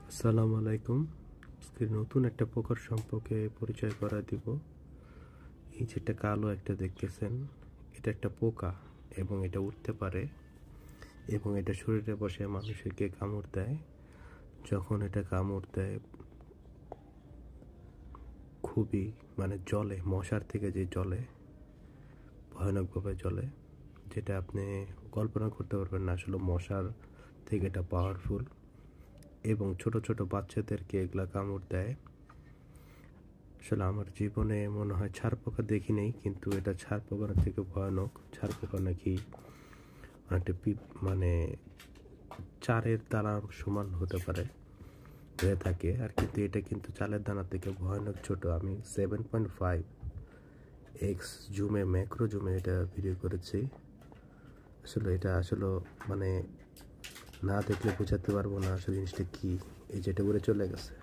আসসালামু আলাইকুম। আজকে নতুন একটা পোকার সম্পর্কে পরিচয় করা দিব। এই যেটা কালো একটা দেখতেছেন, এটা একটা পোকা এবং এটা উঠতে পারে এবং এটা শরীরে বসে মানুষকে কামড় দেয়। যখন এটা কামড় দেয় খুবই জ্বলে, মশার থেকে যে জ্বলে, ভয়ানকভাবে জ্বলে, যেটা আপনি কল্পনা করতে পারবেন না। আসলে মশার থেকে এটা পাওয়ারফুল এবং ছোট ছোট বাচ্চাদেরকে এগুলা কামড় দেয়। আসলে আমার জীবনে মনে হয় ছাড় পোকা দেখি নেই, কিন্তু এটা ছাড় পোকার থেকে ভয়ানক। ছাড় পোকা নাকি অনেকটা চারের দানার সমান হতে পারে, হয়ে থাকে আর, কিন্তু এটা কিন্তু চালের দানা থেকে ভয়ানক ছোট। আমি 7.5x জুমে, ম্যাক্রো জুমে এটা ভিডিও করেছি। আসলে এটা না দেখলে বোঝাতে পারবো না আসলে জিনিসটা কি। এই যেটা করে চলে গেছে।